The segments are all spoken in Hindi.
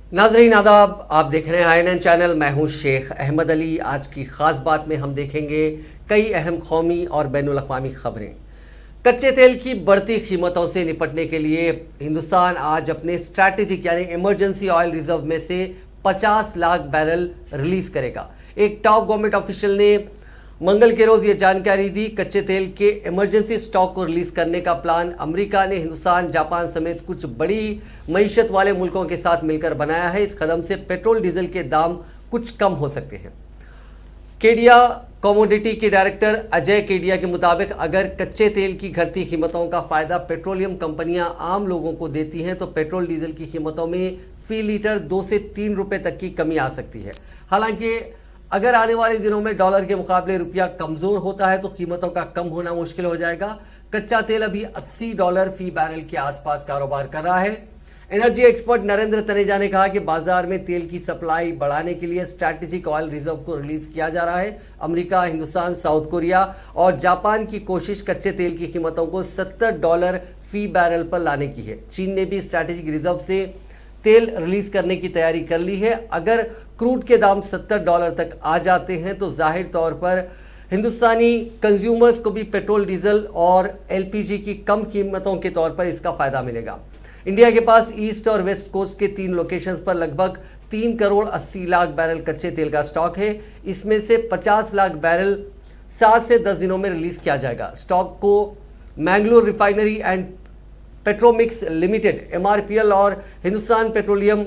नाजरीन आदाब, आप देख रहे हैं INN चैनल। मैं हूं शेख अहमद अली। आज की ख़ास बात में हम देखेंगे कई अहम कौमी और बैनुल अक़वामी खबरें। कच्चे तेल की बढ़ती कीमतों से निपटने के लिए हिंदुस्तान आज अपने स्ट्रैटेजिक यानी इमरजेंसी ऑयल रिजर्व में से 50 लाख बैरल रिलीज़ करेगा। एक टॉप गवर्नमेंट ऑफिशियल ने मंगल के रोज़ ये जानकारी दी। कच्चे तेल के इमरजेंसी स्टॉक को रिलीज़ करने का प्लान अमेरिका ने हिंदुस्तान, जापान समेत कुछ बड़ी मईशत वाले मुल्कों के साथ मिलकर बनाया है। इस कदम से पेट्रोल डीजल के दाम कुछ कम हो सकते हैं। केडिया कमोडिटी के डायरेक्टर अजय केडिया के मुताबिक अगर कच्चे तेल की घटती कीमतों का फ़ायदा पेट्रोलियम कंपनियां आम लोगों को देती हैं तो पेट्रोल डीजल की कीमतों में फ़ी लीटर 2 से 3 रुपये तक की कमी आ सकती है। हालांकि अगर आने वाले दिनों में डॉलर के मुकाबले रुपया कमज़ोर होता है तो कीमतों का कम होना मुश्किल हो जाएगा। कच्चा तेल अभी $80 फी बैरल के आसपास कारोबार कर रहा है। एनर्जी एक्सपर्ट नरेंद्र तनेजा ने कहा कि बाजार में तेल की सप्लाई बढ़ाने के लिए स्ट्रैटेजिक ऑयल रिजर्व को रिलीज किया जा रहा है। अमेरिका, हिंदुस्तान, साउथ कोरिया और जापान की कोशिश कच्चे तेल की कीमतों को $70 फी बैरल पर लाने की है। चीन ने भी स्ट्रैटेजिक रिजर्व से तेल रिलीज करने की तैयारी कर ली है। अगर क्रूड के दाम $70 तक आ जाते हैं तो जाहिर तौर पर हिंदुस्तानी कंज्यूमर्स को भी पेट्रोल, डीजल और LPG की कम कीमतों के तौर पर इसका फ़ायदा मिलेगा। इंडिया के पास ईस्ट और वेस्ट कोस्ट के 3 लोकेशंस पर लगभग 3 करोड़ 80 लाख बैरल कच्चे तेल का स्टॉक है। इसमें से 50 लाख बैरल 7 से 10 दिनों में रिलीज किया जाएगा। स्टॉक को मैंगलोर रिफाइनरी एंड पेट्रोमिक्स लिमिटेड MRPL और Hindustan petroleum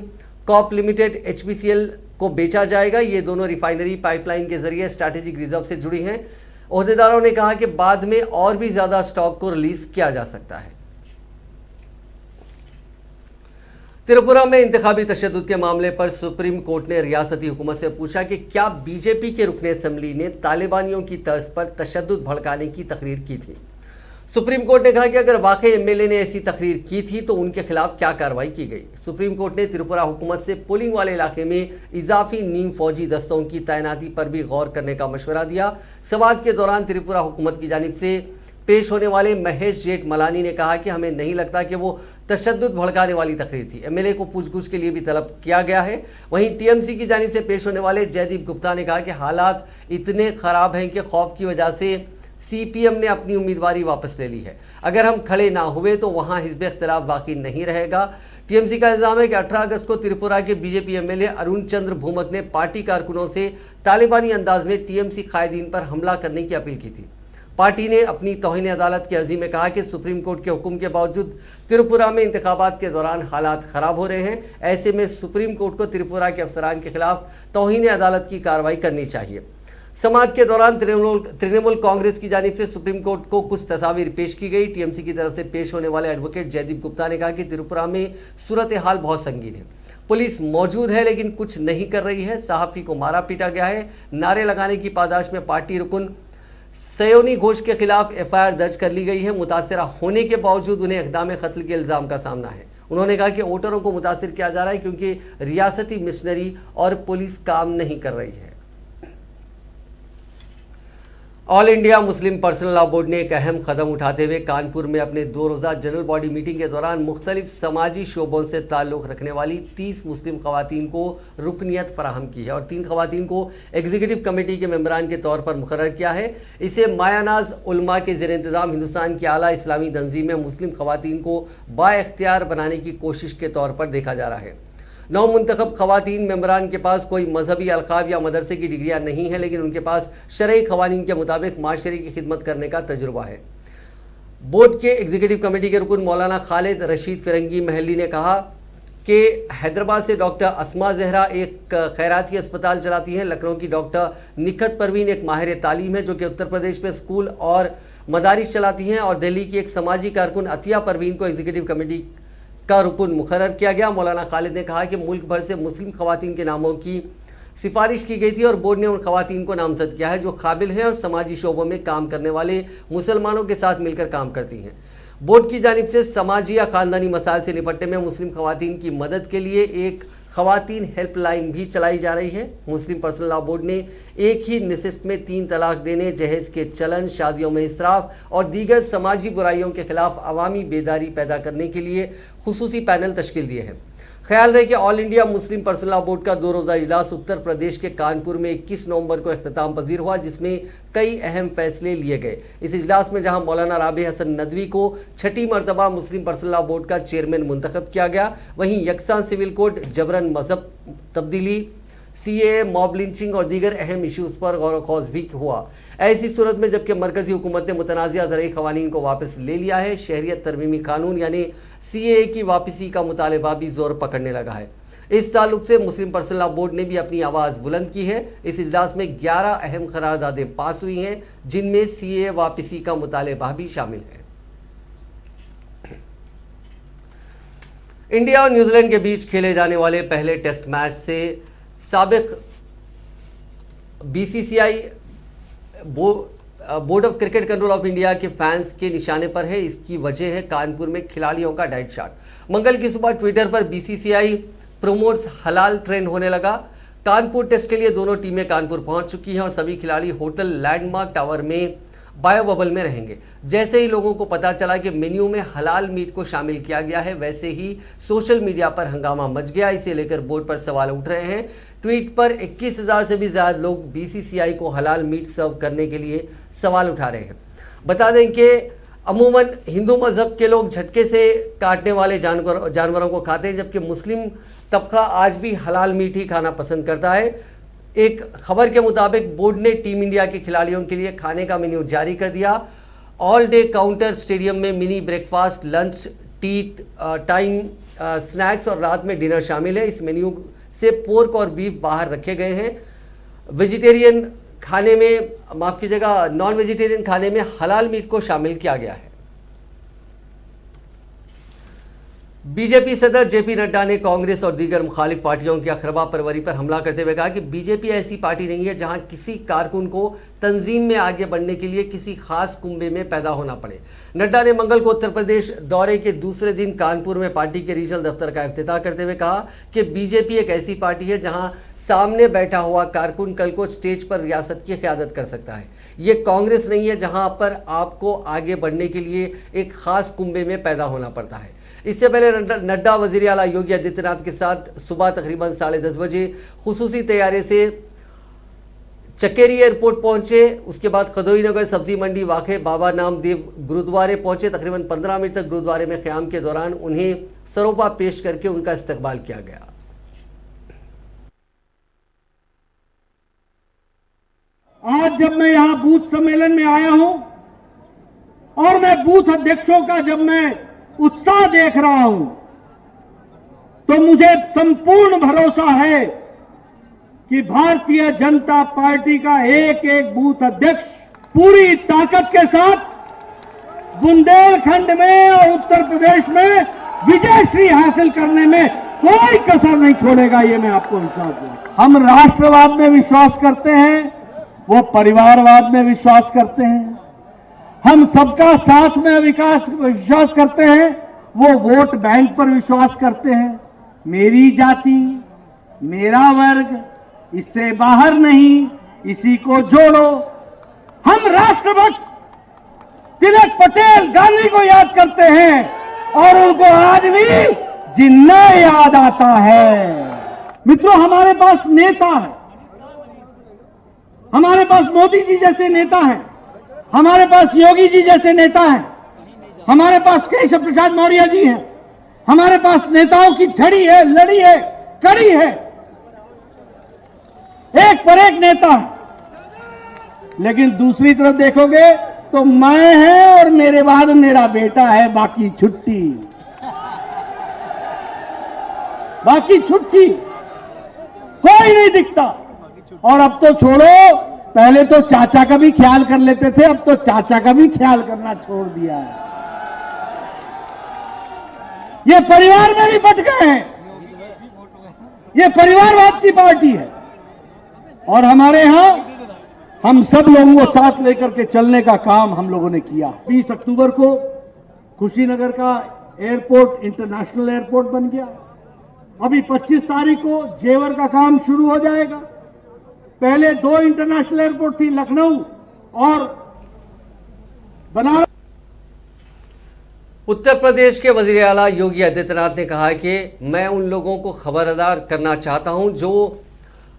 corp limited HPCL को बेचा जाएगा। ये दोनों रिफाइनरी पाइपलाइन के जरिए स्ट्रैटेजिक रिजर्व से जुड़ी हैं। ओहदेदारों ने कहा कि बाद में और भी ज़्यादा स्टॉक को रिलीज किया जा सकता है। त्रिपुरा में इंतखाबी तशद्दुद के मामले पर सुप्रीम कोर्ट ने रियासती हुकूमत से पूछा कि क्या बीजेपी के रुकने असम्बली ने तालिबानियों की तर्ज पर तशद्दुद भड़काने की तकरीर की थी। सुप्रीम कोर्ट ने कहा कि अगर वाकई MLA ने ऐसी तकरीर की थी तो उनके खिलाफ क्या कार्रवाई की गई। सुप्रीम कोर्ट ने त्रिपुरा हुकूमत से पोलिंग वाले इलाके में इजाफी नीम फौजी दस्तों की तैनाती पर भी गौर करने का मशवरा दिया। सवाल के दौरान त्रिपुरा हुकूमत की जानिब से पेश होने वाले महेश जेठ मलानी ने कहा कि हमें नहीं लगता कि वो तशद्दुद भड़काने वाली तकरीर थी। MLA को पूछगछ के लिए भी तलब किया गया है। वहीं TMC की जानिब से पेश होने वाले जयदीप गुप्ता ने कहा कि हालात इतने ख़राब हैं कि खौफ की वजह से CPM ने अपनी उम्मीदवारी वापस ले ली है। अगर हम खड़े ना हुए तो वहाँ हिज़्ब इख्तिलाफ बाकी नहीं रहेगा। TMC का इल्ज़ाम है कि 18 अगस्त को त्रिपुरा के BJP MLA अरुण चंद्र भूमक ने पार्टी कारकुनों से तालिबानी अंदाज में TMC कायदीन पर हमला करने की अपील की थी। पार्टी ने अपनी तौहीन अदालत की अर्जी में कहा कि सुप्रीम कोर्ट के हुक्म के बावजूद त्रिपुरा में इंतखाबात के दौरान हालात ख़राब हो रहे हैं। ऐसे में सुप्रीम कोर्ट को त्रिपुरा के अफसरान के खिलाफ तौहीन अदालत की कार्रवाई करनी चाहिए। समाज के दौरान तृणमूल कांग्रेस की जानिब से सुप्रीम कोर्ट को कुछ तस्वीर पेश की गई। TMC की तरफ से पेश होने वाले एडवोकेट जयदीप गुप्ता ने कहा कि त्रिपुरा में सूरत हाल बहुत संगीन है। पुलिस मौजूद है लेकिन कुछ नहीं कर रही है। सहाफ़ी को मारा पीटा गया है। नारे लगाने की पादाश में पार्टी रुकन सयोनी घोष के खिलाफ FIR दर्ज कर ली गई है। मुतासरा होने के बावजूद उन्हें इक़दाम कत्ल के इल्ज़ाम का सामना है। उन्होंने कहा कि वोटरों को मुतासिर किया जा रहा है क्योंकि रियासती मिशनरी और पुलिस काम नहीं कर रही है। All India Muslim personal law board ने एक अहम कदम उठाते हुए कानपुर में अपने 2 रोज़ा जनरल बॉडी मीटिंग के दौरान मुख्तलिफ समाजी शोबों से ताल्लुक़ रखने वाली 30 मुस्लिम ख़वातीन को रुकनियत फराहम की है और 3 ख़वातीन को एग्जीक्यूटिव कमेटी के मेंबरान के तौर पर मुकर्रर किया है। इसे मायानाज उलमा के ज़ेर इंतज़ाम हिंदुस्तान की आला इस्लामी तंजीम में मुस्लिम ख़वातीन को बाइख्तियार बनाने की कोशिश के तौर पर देखा जा रहा है। 9 मुंतखब ख़वातीन मेंबरान के पास कोई मजहबी अलक़ाब या मदरसे की डिग्रियाँ नहीं है, लेकिन उनके पास शरई क़वानीन के मुताबिक माशरे की खिदमत करने का तजुर्बा है। बोर्ड के एग्जीक्यूटिव कमेटी के रुकन मौलाना खालिद रशीद फिरंगी महली ने कहा कि हैदराबाद से डॉक्टर अस्मा जहरा एक खैराती अस्पताल चलाती हैं। लखनऊ की डॉक्टर निखत परवीन एक माहिर तालीम है जो कि उत्तर प्रदेश में स्कूल और मदारिस चलाती हैं और दिल्ली की एक समाजी कारकुन अतिया परवीन को एग्जीक्यूटिव कमेटी का रुकन मुकर्रर किया गया। मौलाना खालिद ने कहा कि मुल्क भर से मुस्लिम ख़वातीन के नामों की सिफारिश की गई थी और बोर्ड ने उन ख़वातीन को नामजद किया है जो काबिल हैं और समाजी शोबों में काम करने वाले मुसलमानों के साथ मिलकर काम करती हैं। बोर्ड की जानिब से समाजी या ख़ानदानी मसाइल से निपटने में मुस्लिम ख़वातीन की मदद के लिए एक ख़वातीन हेल्पलाइन भी चलाई जा रही है। मुस्लिम पर्सनल लॉ बोर्ड ने एक ही नशिस्त में 3 तलाक देने, जहेज़ के चलन, शादियों में इसराफ और दीगर समाजी बुराइयों के खिलाफ अवामी बेदारी पैदा करने के लिए खुसूसी पैनल तश्कील दिए हैं। ख्याल रहे कि all India Muslim personal law board का 2 रोज़ा इजलास उत्तर प्रदेश के कानपुर में 21 नवंबर को इख्तिताम पजीर हुआ, जिसमें कई अहम फैसले लिए गए। इस इजलास में जहां मौलाना राबी हसन नदवी को 6ठी मरतबा मुस्लिम पर्सनल लॉ बोर्ड का चेयरमैन मुंतखब किया गया, वहीं यकसा सिविल कोड, जबरन मजहब तब्दीली, सीए, मॉब लिंचिंग और दीगर अहम इश्यूज़ पर गौर व खौज भी हुआ। ऐसी सूरत में जबकि मरकजी हुकूमत ने मुतनाज़िया ज़रई क़वानीन को वापस ले लिया है, शहरियत तरमीमी कानून यानी सीए की वापसी का मुतालबा भी जोर पकड़ने लगा है। इस ताल्लुक से मुस्लिम पर्सनल लॉ बोर्ड ने भी अपनी आवाज़ बुलंद की है। इस इजलास में 11 अहम करारदादें पास हुई हैं, जिनमें सीए वापसी का मुतालबा भी शामिल है। इंडिया और न्यूजीलैंड के बीच खेले जाने वाले पहले टेस्ट मैच से साबिक BCCI board of cricket control of India के फैंस के निशाने पर है। इसकी वजह है कानपुर में खिलाड़ियों का डाइट चार्ट। मंगल की सुबह ट्विटर पर बीसीसीआई प्रोमोट्स हलाल ट्रेंड होने लगा। कानपुर टेस्ट के लिए दोनों टीमें कानपुर पहुंच चुकी हैं और सभी खिलाड़ी होटल लैंडमार्क टावर में बायो बबल में रहेंगे। जैसे ही लोगों को पता चला कि मेन्यू में हलाल मीट को शामिल किया गया है, वैसे ही सोशल मीडिया पर हंगामा मच गया। इसे लेकर बोर्ड पर सवाल उठ रहे हैं। ट्वीट पर 21,000 से भी ज़्यादा लोग बीसीसीआई को हलाल मीट सर्व करने के लिए सवाल उठा रहे हैं। बता दें कि अमूमन हिंदू मज़हब के लोग झटके से काटने वाले जानवरों को खाते हैं, जबकि मुस्लिम तबका आज भी हलाल मीट ही खाना पसंद करता है। एक खबर के मुताबिक बोर्ड ने टीम इंडिया के खिलाड़ियों के लिए खाने का मेन्यू जारी कर दिया। ऑल डे काउंटर स्टेडियम में mini breakfast, lunch, T time snacks और रात में डिनर शामिल है। इस मेन्यू से पोर्क और बीफ बाहर रखे गए हैं। वेजिटेरियन खाने में, माफ़ कीजिएगा, नॉन वेजिटेरियन खाने में हलाल मीट को शामिल किया गया है। बीजेपी सदर जेपी नड्डा ने कांग्रेस और दीगर मुखालिफ पार्टियों की अखरबा परवरी पर हमला करते हुए कहा कि बीजेपी ऐसी पार्टी नहीं है जहां किसी कारकुन को तंजीम में आगे बढ़ने के लिए किसी खास कुंबे में पैदा होना पड़े। नड्डा ने मंगल को उत्तर प्रदेश दौरे के दूसरे दिन कानपुर में पार्टी के रीजनल दफ्तर का इफ्तिताह करते हुए कहा कि बीजेपी एक ऐसी पार्टी है जहां सामने बैठा हुआ कारकुन कल को स्टेज पर रियासत की क़यादत कर सकता है। ये कांग्रेस नहीं है जहां पर आपको आगे बढ़ने के लिए एक खास कुंबे में पैदा होना पड़ता है। इससे पहले नड्डा वज़ीर आला योगी आदित्यनाथ के साथ सुबह तकरीबन 10:30 बजे खुसूसी तैयारी से चकेरी एयरपोर्ट पहुंचे। उसके बाद खदोई नगर सब्जी मंडी वाक़े बाबा नामदेव गुरुद्वारे पहुंचे। तकरीबन 15 मिनट तक गुरुद्वारे में क़याम के दौरान उन्हें सरोपा पेश करके उनका इस्तकबाल किया गया। आज जब मैं यहां बूथ सम्मेलन में आया हूं और मैं बूथ अध्यक्षों का जब मैं उत्साह देख रहा हूं, तो मुझे संपूर्ण भरोसा है कि भारतीय जनता पार्टी का एक एक बूथ अध्यक्ष पूरी ताकत के साथ बुंदेलखंड में और उत्तर प्रदेश में विजयश्री हासिल करने में कोई कसर नहीं छोड़ेगा। ये मैं आपको विश्वास दूं। हम राष्ट्रवाद में विश्वास करते हैं, वो परिवारवाद में विश्वास करते हैं। हम सबका साथ में विश्वास करते हैं, वो वोट बैंक पर विश्वास करते हैं। मेरी जाति, मेरा वर्ग, इससे बाहर नहीं, इसी को जोड़ो। हम राष्ट्रभक्त तिलक पटेल गांधी को याद करते हैं और उनको आज भी जिन्ना याद आता है। मित्रों, हमारे पास नेता है, हमारे पास मोदी जी जैसे नेता हैं, हमारे पास योगी जी जैसे नेता हैं, हमारे पास केशव प्रसाद मौर्य जी हैं, हमारे पास नेताओं की छड़ी है, लड़ी है, कड़ी है, एक पर एक नेता है। लेकिन दूसरी तरफ देखोगे तो मैं है और मेरे बाद मेरा बेटा है, बाकी छुट्टी, बाकी छुट्टी, कोई नहीं दिखता। और अब तो छोड़ो, पहले तो चाचा का भी ख्याल कर लेते थे, अब तो चाचा का भी ख्याल करना छोड़ दिया है। ये परिवार में भी बट गए हैं। ये परिवारवाद की पार्टी है और हमारे यहां हम सब लोगों को साथ लेकर के चलने का काम हम लोगों ने किया। 20 अक्टूबर को कुशीनगर का एयरपोर्ट इंटरनेशनल एयरपोर्ट बन गया। अभी 25 तारीख को जेवर का काम शुरू हो जाएगा। पहले 2 इंटरनेशनल एयरपोर्ट थी, लखनऊ और बनारस। उत्तर प्रदेश के वजीर आला योगी आदित्यनाथ ने कहा कि मैं उन लोगों को खबरदार करना चाहता हूं जो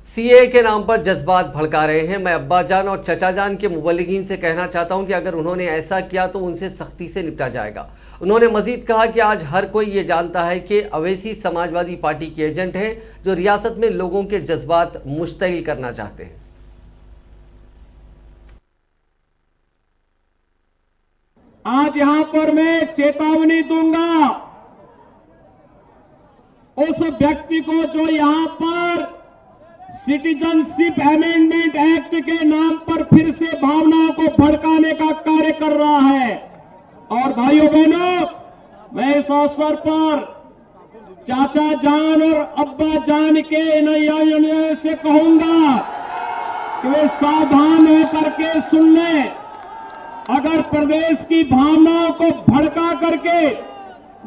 सीए के नाम पर जज्बात भड़का रहे हैं। मैं अब्बा जान और चचा जान के मुबल्लिगीन से कहना चाहता हूं कि अगर उन्होंने ऐसा किया तो उनसे सख्ती से निपटा जाएगा। उन्होंने मजीद कहा कि आज हर कोई ये जानता है कि अवैसी समाजवादी पार्टी के एजेंट हैं जो रियासत में लोगों के जज्बात मुश्तइल करना चाहते हैं। आज यहां पर मैं चेतावनी दूंगा उस व्यक्ति को जो यहां पर सिटीजनशिप अमेंडमेंट एक्ट के नाम पर फिर से भावनाओं को भड़काने का कार्य कर रहा है। और भाइयों बहनों, मैं इस अवसर पर चाचा जान और अब्बा जान के नैया से कहूंगा कि वे सावधान होकर के सुन लें। अगर प्रदेश की भावनाओं को भड़का करके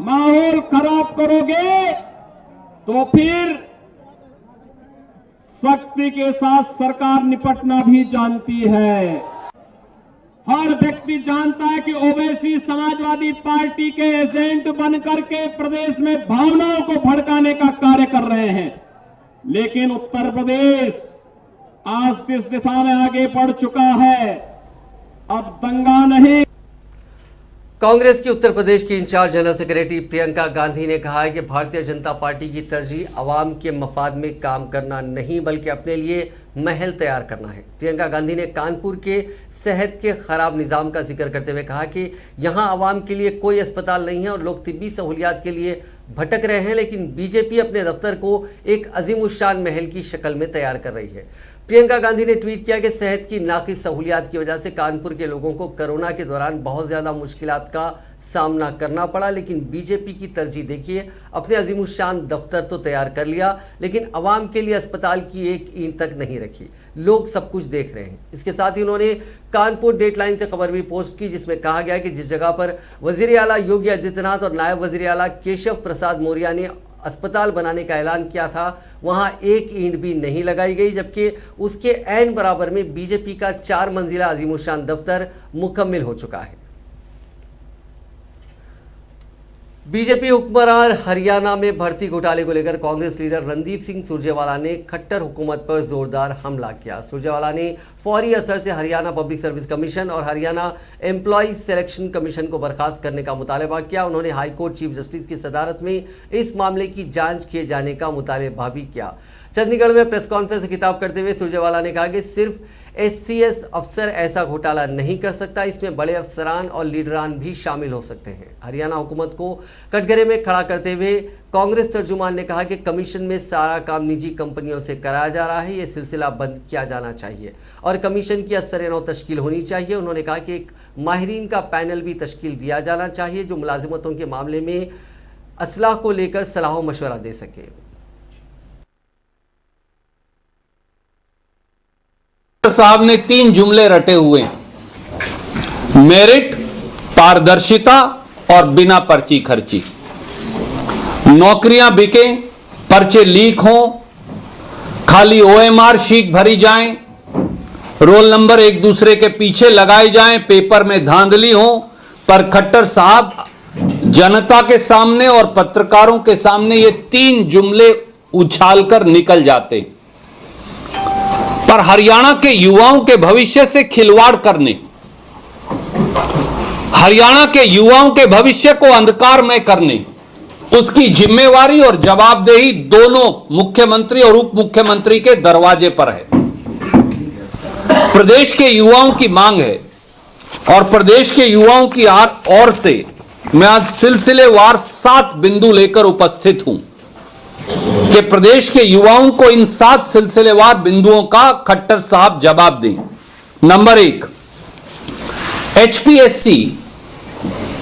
माहौल खराब करोगे तो फिर सख्ती के साथ सरकार निपटना भी जानती है। हर व्यक्ति जानता है कि ओवैसी समाजवादी पार्टी के एजेंट बनकर के प्रदेश में भावनाओं को भड़काने का कार्य कर रहे हैं, लेकिन उत्तर प्रदेश आज इस दिशा में आगे बढ़ चुका है। अब दंगा नहीं। कांग्रेस की उत्तर प्रदेश की incharge general secretary Priyanka Gandhi ने कहा है कि भारतीय जनता पार्टी की तरजीह आवाम के मफाद में काम करना नहीं बल्कि अपने लिए महल तैयार करना है। प्रियंका गांधी ने कानपुर के सेहत के खराब निज़ाम का जिक्र करते हुए कहा कि यहां आवाम के लिए कोई अस्पताल नहीं है और लोग तिब्बी सहूलियात के लिए भटक रहे हैं, लेकिन बीजेपी अपने दफ्तर को एक अजीमुशान महल की शक्ल में तैयार कर रही है। प्रियंका गांधी ने ट्वीट किया कि सेहत की नाक़िस सहूलियात की वजह से कानपुर के लोगों को कोरोना के दौरान बहुत ज़्यादा मुश्किलात का सामना करना पड़ा, लेकिन बीजेपी की तरजीह देखिए, अपने अजीमुशान दफ्तर तो तैयार कर लिया लेकिन आवाम के लिए अस्पताल की एक ईंट तक नहीं रखी। लोग सब कुछ देख रहे हैं। इसके साथ ही उन्होंने कानपुर डेडलाइन से खबर भी पोस्ट की जिसमें कहा गया कि जिस जगह पर वजीर आला योगी आदित्यनाथ और नायब वजीर आला केशव प्रसाद मौर्य ने अस्पताल बनाने का ऐलान किया था वहां एक ईंट भी नहीं लगाई गई, जबकि उसके ऐन बराबर में बीजेपी का 4 मंजिला अजीमुशान दफ्तर मुकम्मल हो चुका है। बीजेपी हुक्मरान हरियाणा में भर्ती घोटाले को लेकर कांग्रेस लीडर रणदीप सिंह सुरजेवाला ने खट्टर हुकूमत पर जोरदार हमला किया। सुरजेवाला ने फौरी असर से हरियाणा पब्लिक सर्विस कमीशन और हरियाणा एम्प्लॉयज सिलेक्शन कमीशन को बर्खास्त करने का मुतालबा किया। उन्होंने हाईकोर्ट चीफ जस्टिस की सदारत में इस मामले की जांच किए जाने का मुतालबा भी किया। चंडीगढ़ में प्रेस कॉन्फ्रेंस से खिताब करते हुए सुरजेवाला ने कहा कि सिर्फ HCS अफसर ऐसा घोटाला नहीं कर सकता, इसमें बड़े अफसरान और लीडरान भी शामिल हो सकते हैं। हरियाणा हुकूमत को कटघरे में खड़ा करते हुए कांग्रेस तर्जुमान ने कहा कि कमीशन में सारा काम निजी कंपनियों से कराया जा रहा है, ये सिलसिला बंद किया जाना चाहिए और कमीशन की असर-ए-नौ तश्कील होनी चाहिए। उन्होंने कहा कि एक माहिरीन का पैनल भी तश्कील दिया जाना चाहिए जो मुलाजिमतों के मामले में असलाह को लेकर सलाह मशवरा दे सके। साहब ने 3 जुमले रटे हुए हैं, मेरिट, पारदर्शिता और बिना पर्ची खर्ची। नौकरियां बिके, पर्चे लीक हों, खाली OMR शीट भरी जाएं, रोल नंबर एक दूसरे के पीछे लगाए जाएं, पेपर में धांधली हो, पर खट्टर साहब जनता के सामने और पत्रकारों के सामने ये 3 जुमले उछालकर निकल जाते। पर हरियाणा के युवाओं के भविष्य से खिलवाड़ करने, हरियाणा के युवाओं के भविष्य को अंधकार में करने, उसकी जिम्मेवारी और जवाबदेही दोनों मुख्यमंत्री और उप मुख्यमंत्री के दरवाजे पर है। प्रदेश के युवाओं की मांग है और प्रदेश के युवाओं की ओर से मैं आज सिलसिलेवार 7 बिंदु लेकर उपस्थित हूं कि प्रदेश के युवाओं को इन 7 सिलसिलेवार बिंदुओं का खट्टर साहब जवाब दें। नंबर 1, HPSC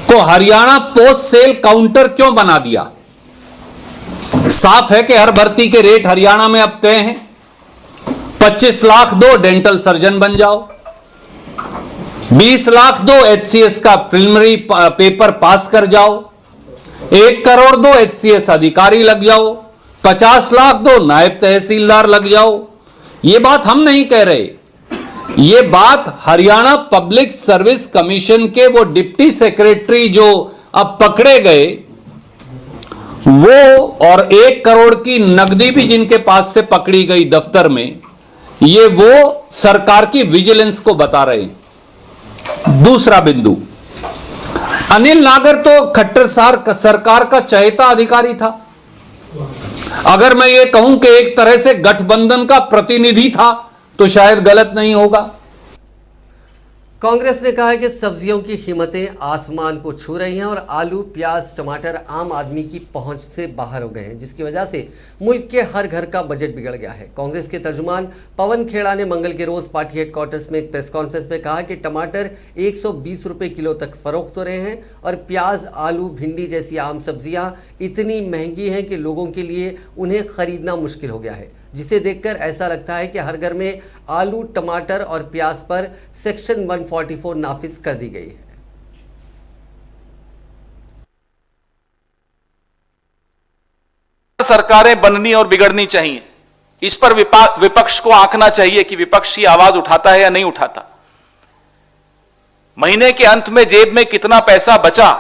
को हरियाणा पोस्ट सेल काउंटर क्यों बना दिया? साफ है कि हर भर्ती के रेट हरियाणा में अब तय हैं। 25 लाख दो, डेंटल सर्जन बन जाओ। 20 लाख दो, HCS का प्रिलिमिनरी पेपर पास कर जाओ। 1 करोड़ दो, HCS अधिकारी लग जाओ। 50 लाख दो, नायब तहसीलदार लग जाओ। यह बात हम नहीं कह रहे, यह बात हरियाणा पब्लिक सर्विस कमीशन के वो डिप्टी सेक्रेटरी जो अब पकड़े गए वो, और 1 करोड़ की नकदी भी जिनके पास से पकड़ी गई दफ्तर में, ये वो सरकार की विजिलेंस को बता रहे हैं। दूसरा बिंदु, अनिल नागर तो खट्टर सरकार का चहेता अधिकारी था। अगर मैं ये कहूं कि एक तरह से गठबंधन का प्रतिनिधि था तो शायद गलत नहीं होगा। कांग्रेस ने कहा है कि सब्जियों की कीमतें आसमान को छू रही हैं और आलू, प्याज, टमाटर आम आदमी की पहुंच से बाहर हो गए हैं, जिसकी वजह से मुल्क के हर घर का बजट बिगड़ गया है। कांग्रेस के तर्जुमान पवन खेड़ा ने मंगल के रोज पार्टी हेडक्वार्टर्स में एक प्रेस कॉन्फ्रेंस में कहा कि टमाटर 120 रुपये किलो तक फरोख्त हो रहे हैं और प्याज, आलू, भिंडी जैसी आम सब्जियां इतनी महंगी हैं कि लोगों के लिए उन्हें खरीदना मुश्किल हो गया है, जिसे देखकर ऐसा लगता है कि हर घर में आलू, टमाटर और प्याज पर सेक्शन 144 नाफिज कर दी गई है। सरकारें बननी और बिगड़नी चाहिए, इस पर विपक्ष को आंकना चाहिए कि विपक्ष की आवाज उठाता है या नहीं उठाता। महीने के अंत में जेब में कितना पैसा बचा,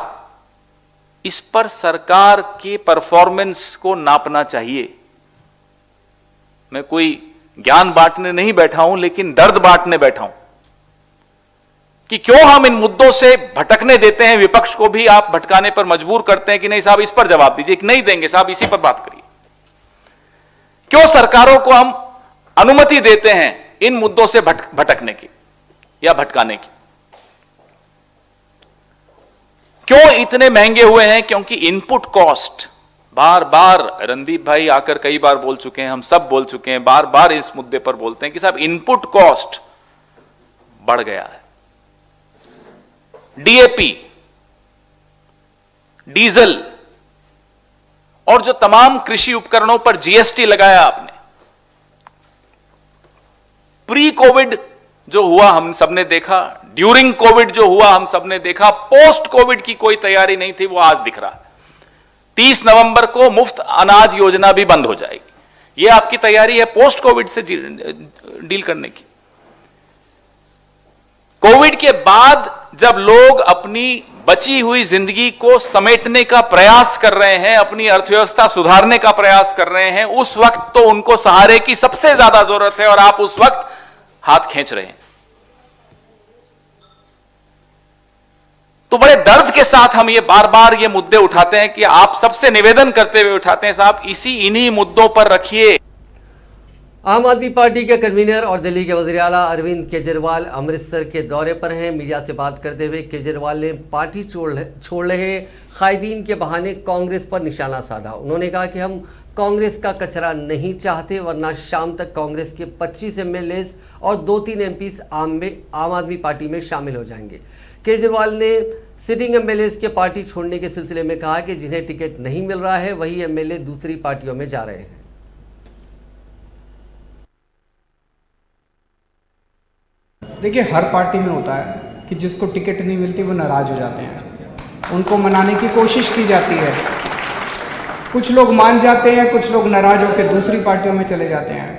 इस पर सरकार के परफॉर्मेंस को नापना चाहिए। मैं कोई ज्ञान बांटने नहीं बैठा हूं, लेकिन दर्द बांटने बैठा हूं कि क्यों हम इन मुद्दों से भटकने देते हैं। विपक्ष को भी आप भटकाने पर मजबूर करते हैं कि नहीं साहब इस पर जवाब दीजिए, कि नहीं देंगे साहब इसी पर बात करिए। क्यों सरकारों को हम अनुमति देते हैं इन मुद्दों से भटकने की या भटकाने की? क्यों इतने महंगे हुए हैं? क्योंकि इनपुट कॉस्ट, बार बार रणदीप भाई आकर कई बार बोल चुके हैं, हम सब बोल चुके हैं, बार बार इस मुद्दे पर बोलते हैं कि साहब इनपुट कॉस्ट बढ़ गया है। डीएपी, डीजल और जो तमाम कृषि उपकरणों पर जीएसटी लगाया आपने, प्री कोविड जो हुआ हम सबने देखा, ड्यूरिंग कोविड जो हुआ हम सबने देखा, पोस्ट कोविड की कोई तैयारी नहीं थी, वो आज दिख रहा है। 30 नवंबर को मुफ्त अनाज योजना भी बंद हो जाएगी। यह आपकी तैयारी है पोस्ट कोविड से डील करने की। कोविड के बाद जब लोग अपनी बची हुई जिंदगी को समेटने का प्रयास कर रहे हैं, अपनी अर्थव्यवस्था सुधारने का प्रयास कर रहे हैं, उस वक्त तो उनको सहारे की सबसे ज्यादा जरूरत है और आप उस वक्त हाथ खींच रहे हैं। तो बड़े दर्द के साथ हम ये बार बार ये मुद्दे उठाते हैं कि आप सबसे निवेदन करते हुए उठाते हैं साहब इन्हीं मुद्दों पर रखिए। आम आदमी पार्टी के कन्वीनर और दिल्ली के वज़ीर आला अरविंद केजरीवाल अमृतसर के दौरे पर हैं। मीडिया से बात करते हुए केजरीवाल ने पार्टी छोड़ रहे कायदीन के बहाने कांग्रेस पर निशाना साधा। उन्होंने कहा कि हम कांग्रेस का कचरा नहीं चाहते, वरना शाम तक कांग्रेस के 25 एमएलएज और 2-3 एमपीज आम आदमी पार्टी में शामिल हो जाएंगे। केजरीवाल ने सिटिंग एमएलएज के पार्टी छोड़ने के सिलसिले में कहा कि जिन्हें टिकट नहीं मिल रहा है वही एमएलए दूसरी पार्टियों में जा रहे हैं। देखिए, हर पार्टी में होता है कि जिसको टिकट नहीं मिलती वो नाराज हो जाते हैं, उनको मनाने की कोशिश की जाती है। कुछ लोग मान जाते हैं, कुछ लोग नाराज होकर दूसरी पार्टियों में चले जाते हैं।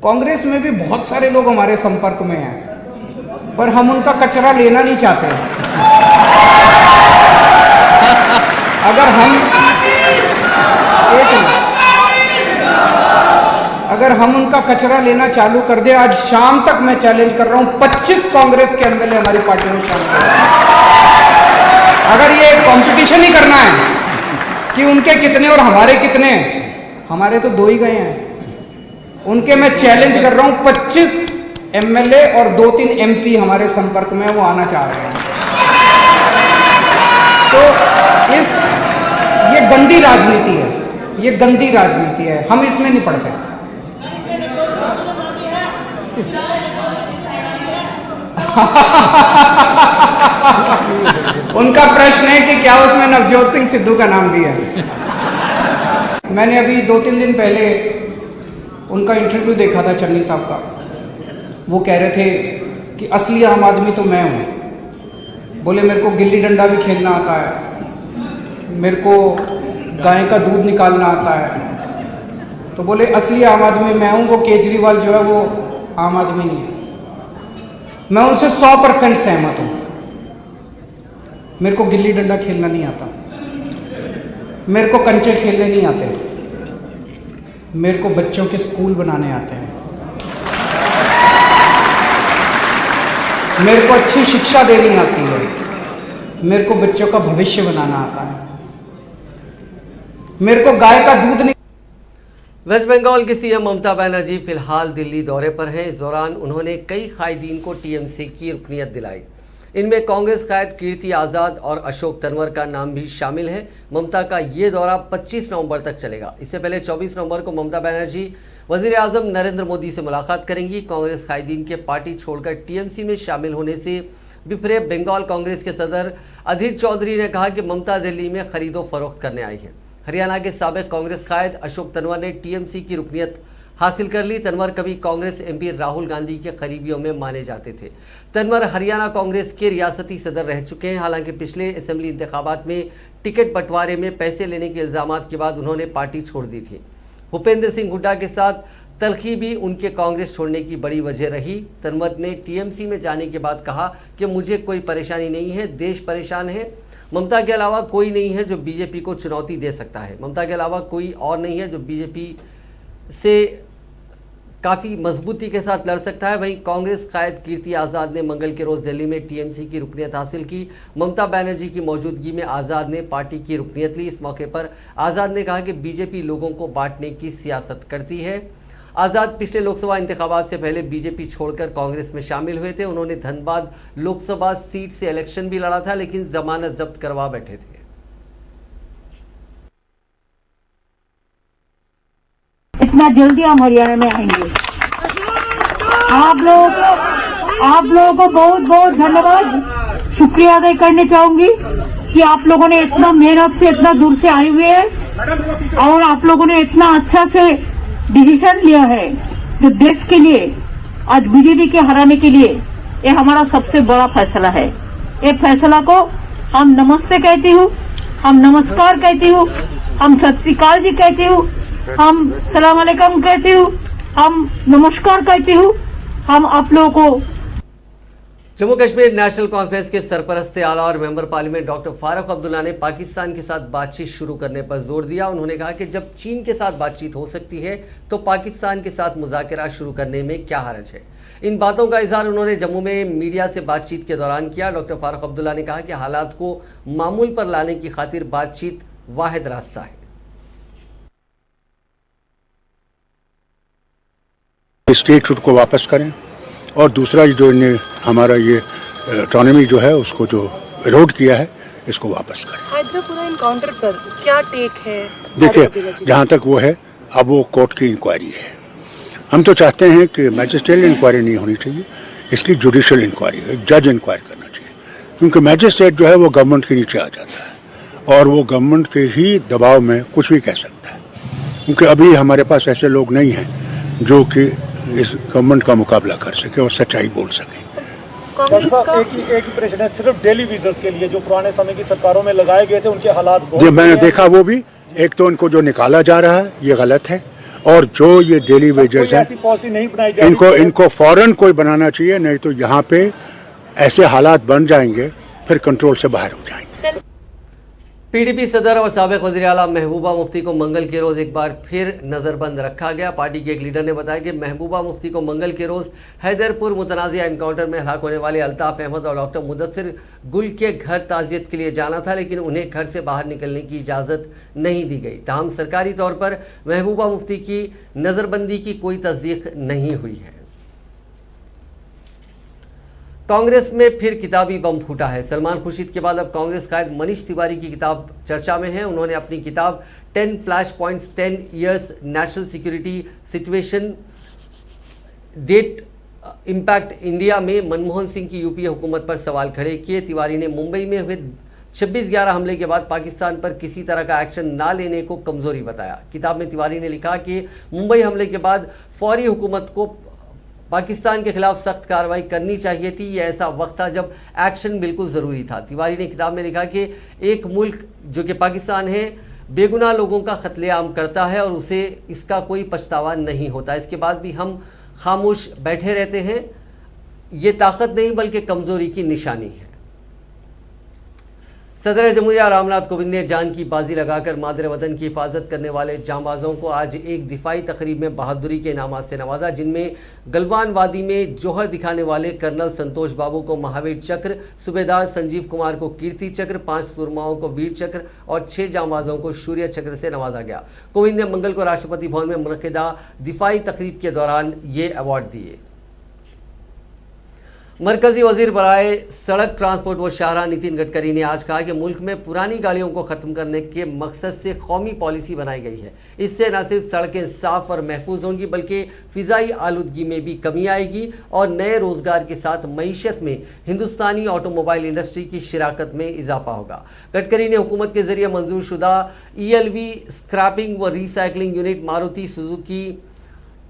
कांग्रेस में भी बहुत सारे लोग हमारे संपर्क में हैं, पर हम उनका कचरा लेना नहीं चाहते। अगर हम उनका कचरा लेना चालू कर दे, आज शाम तक मैं चैलेंज कर रहा हूं 25 कांग्रेस के एमएलए हमारी पार्टी में शामिल हैं। अगर ये कंपटीशन ही करना है कि उनके कितने और हमारे कितने, हमारे तो 2 ही गए हैं, उनके मैं चैलेंज कर रहा हूं 25 एमएलए और 2-3 एमपी हमारे संपर्क में, वो आना चाह रहे हैं। तो ये गंदी राजनीति है, ये गंदी राजनीति है, हम इसमें नहीं पड़ते। उनका प्रश्न है कि क्या उसमें नवजोत सिंह सिद्धू का नाम भी है। मैंने अभी 2-3 दिन पहले उनका इंटरव्यू देखा था, चन्नी साहब का। वो कह रहे थे कि असली आम आदमी तो मैं हूँ। बोले मेरे को गिल्ली डंडा भी खेलना आता है, मेरे को गाय का दूध निकालना आता है। तो बोले असली आम आदमी मैं हूँ, वो केजरीवाल जो है वो आम आदमी नहीं है। मैं उनसे 100% सहमत हूँ। मेरे को गिल्ली डंडा खेलना नहीं आता, मेरे को कंचे खेलने नहीं आते, मेरे को बच्चों के स्कूल बनाने आते हैं, मेरे को अच्छी शिक्षा देनी आती है, मेरे को बच्चों का भविष्य बनाना आता है, मेरे को गाय का दूध नहीं। वेस्ट बंगाल की सीएम ममता बनर्जी फिलहाल दिल्ली दौरे पर हैं। इस दौरान उन्होंने कई कायदीन को टीएमसी की रुकनियत दिलाई। इनमें कांग्रेस कायद कीर्ति आज़ाद और अशोक तंवर का नाम भी शामिल है। ममता का ये दौरा 25 नवंबर तक चलेगा। इससे पहले 24 नवंबर को ममता बनर्जी वजीर आजम नरेंद्र मोदी से मुलाकात करेंगी। कांग्रेस कायदीन के पार्टी छोड़कर टीएमसी में शामिल होने से बिफरे बंगाल कांग्रेस के सदर अधीर चौधरी ने कहा कि ममता दिल्ली में खरीदो फरोख्त करने आई है। हरियाणा के साबिक कांग्रेस कायद अशोक तंवर ने टीएमसी की रुकनियत हासिल कर ली। तंवर कभी कांग्रेस एमपी राहुल गांधी के करीबियों में माने जाते थे। तंवर हरियाणा कांग्रेस के रियासती सदर रह चुके हैं। हालांकि पिछले असेंबली इंतखाबात में टिकट बंटवारे में पैसे लेने के इल्जामात के बाद उन्होंने पार्टी छोड़ दी थी। भूपेंद्र सिंह हुड्डा के साथ तलखी भी उनके कांग्रेस छोड़ने की बड़ी वजह रही। तंवर ने टीएमसी में जाने के बाद कहा कि मुझे कोई परेशानी नहीं है, देश परेशान है। ममता के अलावा कोई नहीं है जो बीजेपी को चुनौती दे सकता है। ममता के अलावा कोई और नहीं है जो बीजेपी से काफ़ी मजबूती के साथ लड़ सकता है। वहीं कांग्रेस कायद कीर्ति आज़ाद ने मंगल के रोज़ दिल्ली में टीएमसी की रुकनियत हासिल की। ममता बनर्जी की मौजूदगी में आज़ाद ने पार्टी की रुकनियत ली। इस मौके पर आज़ाद ने कहा कि बीजेपी लोगों को बांटने की सियासत करती है। आज़ाद पिछले लोकसभा इंतखाबात से पहले बीजेपी छोड़कर कांग्रेस में शामिल हुए थे। उन्होंने धनबाद लोकसभा सीट से इलेक्शन भी लड़ा था, लेकिन जमानत जब्त करवा बैठे थे। इतना जल्दी हम हरियाणा में आएंगे। आप लोगों को बहुत बहुत धन्यवाद, शुक्रिया अदा करने चाहूंगी कि आप लोगों ने इतना मेहनत से इतना दूर से आए हुए हैं और आप लोगों ने इतना अच्छा से डिसीजन लिया है जो देश के लिए आज बीजेपी के हराने के लिए ये हमारा सबसे बड़ा फैसला है। ये फैसला को हम नमस्ते कहती हूँ, हम नमस्कार कहती हूँ, हम सत श्री अकाल जी कहती हूँ, हम सलाम अलैकुम कहती हूँ, हम नमस्कार कहती हूँ। हम आप लोगों को जम्मू कश्मीर नेशनल कॉन्फ्रेंस के सरपरस्त आला और member parliament doctor Farooq Abdullah ने पाकिस्तान के साथ बातचीत शुरू करने पर जोर दिया। उन्होंने कहा कि जब चीन के साथ बातचीत हो सकती है तो पाकिस्तान के साथ मुज़ाकरा शुरू करने में क्या हर्ज है। इन बातों का इजहार उन्होंने जम्मू में मीडिया से बातचीत के दौरान किया। डॉक्टर फारूक अब्दुल्ला ने कहा कि हालात को मामूल पर लाने की खातिर बातचीत वाहिद रास्ता है। स्टेटहुड को वापस करें और दूसरा जो इन्हें हमारा ये ऑटोनॉमी जो है उसको जो इरोड किया है इसको वापस करें। आज जो पूरा इनकाउंटर पर क्या टेक है? देखिए, जहाँ तक वो है अब वो कोर्ट की इंक्वायरी है। हम तो चाहते हैं कि मैजिस्ट्रेटियल इंक्वायरी नहीं होनी चाहिए, इसकी जुडिशियल इंक्वायरी है, जज इंक्वायर करना चाहिए, क्योंकि मैजिस्ट्रेट जो है वो गवर्नमेंट के नीचे आ जाता है और वो गवर्नमेंट के ही दबाव में कुछ भी कह सकता है, क्योंकि अभी हमारे पास ऐसे लोग नहीं हैं जो कि इस गवर्नमेंट का मुकाबला कर सके और सच्चाई बोल सके। एक ही प्रेसिडेंट सिर्फ डेली वीज़ा के लिए जो पुराने समय की सरकारों में लगाए गए थे उनके हालात जी मैंने देखा, वो भी एक तो इनको जो निकाला जा रहा है ये गलत है और जो ये डेली वेजेस हैं पॉलिसी नहीं बनाई जा रही। इनको फौरन कोई बनाना चाहिए, नहीं तो यहाँ पे ऐसे हालात बन जाएंगे फिर कंट्रोल से बाहर हो जाएंगे। पीडीपी सदर और साबिक वज़ीर आला महबूबा मुफ्ती को मंगल के रोज़ एक बार फिर नज़रबंद रखा गया। पार्टी के एक लीडर ने बताया कि महबूबा मुफ्ती को मंगल के रोज़ हैदरपुर मुतनाज़िया एनकाउंटर में हलाक होने वाले अल्ताफ़ अहमद और डॉक्टर मुदस्सिर गुल के घर ताज़ियत के लिए जाना था, लेकिन उन्हें घर से बाहर निकलने की इजाज़त नहीं दी गई। ताहम सरकारी तौर पर महबूबा मुफ्ती की नज़रबंदी की कोई तस्दीक नहीं हुई है। कांग्रेस में फिर किताबी बम फूटा है। सलमान खुर्शीद के बाद अब कांग्रेस कायद मनीष तिवारी की किताब चर्चा में है। उन्होंने अपनी किताब 10 flash points 10 years national security situation that impact India में मनमोहन सिंह की यूपीए हुकूमत पर सवाल खड़े किए। तिवारी ने मुंबई में हुए 26/11 हमले के बाद पाकिस्तान पर किसी तरह का एक्शन ना लेने को कमज़ोरी बताया। किताब में तिवारी ने लिखा कि मुंबई हमले के बाद फौरी हुकूमत को पाकिस्तान के खिलाफ सख्त कार्रवाई करनी चाहिए थी। यह ऐसा वक्त था जब एक्शन बिल्कुल ज़रूरी था। तिवारी ने किताब में लिखा कि एक मुल्क जो कि पाकिस्तान है बेगुनाह लोगों का कत्लेआम करता है और उसे इसका कोई पछतावा नहीं होता। इसके बाद भी हम खामोश बैठे रहते हैं। ये ताकत नहीं बल्कि कमज़ोरी की निशानी है। सदर जमहूरिया रामनाथ कोविंद ने जान की बाजी लगाकर मादरे वतन की हिफाजत करने वाले जांबाजों को आज एक दिफाई तकरीब में बहादुरी के इनामात से नवाजा, जिनमें गलवान वादी में जौहर दिखाने वाले कर्नल संतोष बाबू को महावीर चक्र, सूबेदार संजीव कुमार को कीर्ति चक्र, 5 सुरमाओं को वीर चक्र और 6 जांबाजों को शूर्य चक्र से नवाजा गया। कोविंद ने मंगल को राष्ट्रपति भवन में मुनक्किदा दिफाई तकरीब के दौरान ये अवार्ड दिए। मरकजी वजीर बराए सड़क ट्रांसपोर्ट व शाहराह नितिन गडकरी ने आज कहा कि मुल्क में पुरानी गाड़ियों को ख़त्म करने के मकसद से कौमी पॉलिसी बनाई गई है। इससे न सिर्फ सड़कें साफ और महफूज होंगी बल्कि फ़िज़ाई आलूदगी में भी कमी आएगी और नए रोज़गार के साथ मईशत में हिंदुस्तानी ऑटोमोबाइल इंडस्ट्री की शिराकत में इजाफा होगा। गडकरी ने हुकूमत के ज़रिए मंजूर शुदा ELV स्क्रैपिंग व रिसाइकलिंग यूनिट मारुति सुजुकी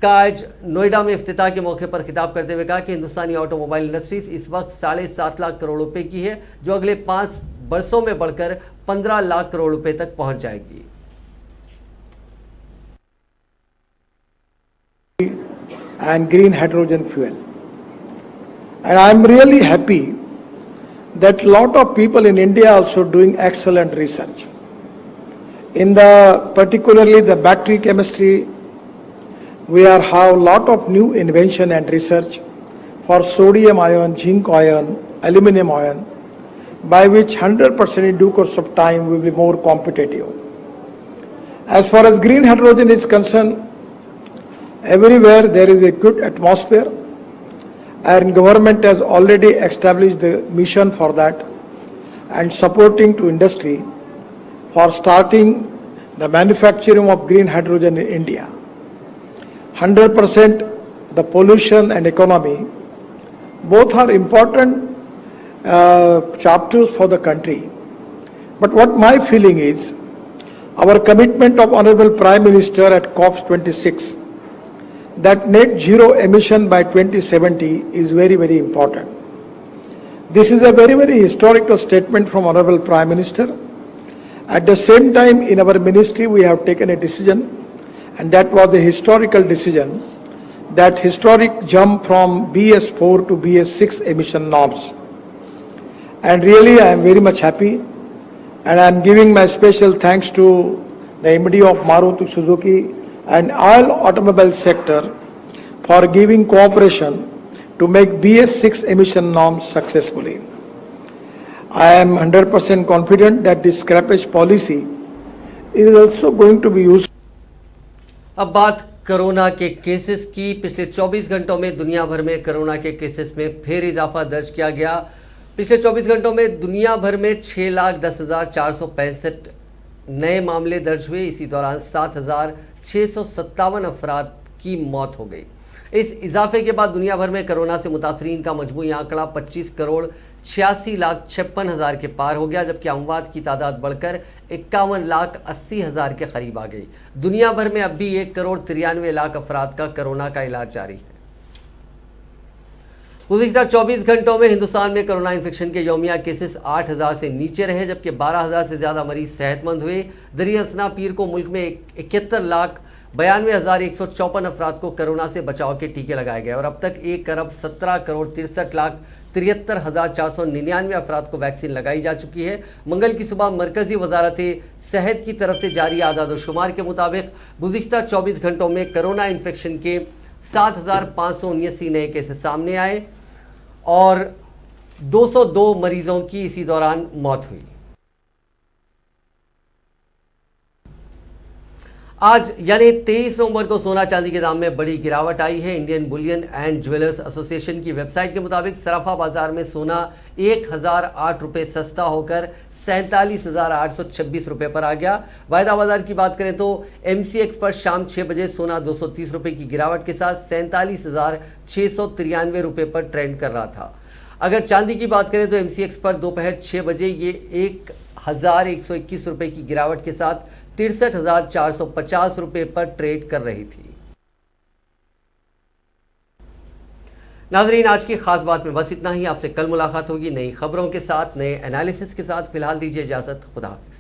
का आज नोएडा में इफ्तिताह के मौके पर खिताब करते हुए कहा कि हिंदुस्तानी ऑटोमोबाइल इंडस्ट्रीज इस वक्त 7.5 लाख करोड़ रुपए की है, जो अगले 5 वर्षों में बढ़कर 15 लाख करोड़ रुपए तक पहुंच जाएगी। And green hydrogen fuel, and I am really happy that lot of people in India also doing excellent research in the particularly the battery chemistry. We have a lot of new invention and research for sodium ion, zinc ion, aluminum ion, by which 100% in due course of time will be more competitive. As far as green hydrogen is concerned, everywhere there is a good atmosphere, and government has already established the mission for that and supporting to industry for starting the manufacturing of green hydrogen in India. 100% the pollution and economy, both are important chapters for the country. But what my feeling is, our commitment of Honorable Prime Minister at COP26, that net zero emission by 2070 is very, very important. This is a very, very historical statement from Honorable Prime Minister. At the same time, in our ministry, we have taken a decision, and that was a historical decision, that historic jump from BS4 to BS6 emission norms. And really I am very much happy, and I am giving my special thanks to the MD of Maruti Suzuki and all automobile sector for giving cooperation to make BS6 emission norms successfully. I am 100% confident that this scrappage policy is also going to be used. अब बात कोरोना के केसेस की। पिछले 24 घंटों में दुनिया भर में कोरोना के केसेस में फिर इजाफा दर्ज किया गया। पिछले 24 घंटों में दुनिया भर में 6,10,465 नए मामले दर्ज हुए। इसी दौरान 7,657 अफराद की मौत हो गई। इस इजाफे के बाद दुनिया भर में कोरोना से मुतासरीन का मजमूई आंकड़ा 25,86,56,000 के पार हो गया, जबकि अमवात की तादाद बढ़कर 51,80,000 के करीब आ गई। दुनिया भर में अब भी 1,93,00,000 अफराद का कोरोना का इलाज जारी है। गुज़िश्ता 24 घंटों में हिंदुस्तान में कोरोना इन्फेक्शन के यौमिया केसेस 8,000 से नीचे रहे, जबकि 12,000 से ज़्यादा मरीज सेहतमंद हुए। दरियासना पीर को मुल्क में 71,92,154 अफराद को कोरोना से बचाव के टीके लगाए गए और अब तक 1,17,63,73,499 अफराद को वैक्सीन लगाई जा चुकी है। मंगल की सुबह मरकजी वजारत सेहत की तरफ से जारी आदाद-ओ-शुमार के मुताबिक गुज़िश्ता 24 घंटों में कोरोना इन्फेक्शन के 7,579 नए केसेस सामने आए और 202 मरीजों की इसी दौरान मौत हुई। आज यानी 23 नवंबर को सोना चांदी के दाम में बड़ी गिरावट आई है। Indian Boolean and jewellers association की वेबसाइट के मुताबिक सराफा बाजार में सोना 1,008 रुपये सस्ता होकर 47,826 रुपये पर आ गया। वायदा बाजार की बात करें तो MCX पर शाम 6 बजे सोना 230 रुपये की गिरावट के साथ 47,693 रुपये पर ट्रेंड कर रहा था। अगर चांदी की बात करें तो MCX पर दोपहर 6 बजे ये 1,121 रुपये की गिरावट के साथ 63,450 रुपये पर ट्रेड कर रही थी। नाजरीन, आज की खास बात में बस इतना ही। आपसे कल मुलाकात होगी नई खबरों के साथ, नए एनालिसिस के साथ। फिलहाल दीजिए इजाजत। खुदा हाफिज।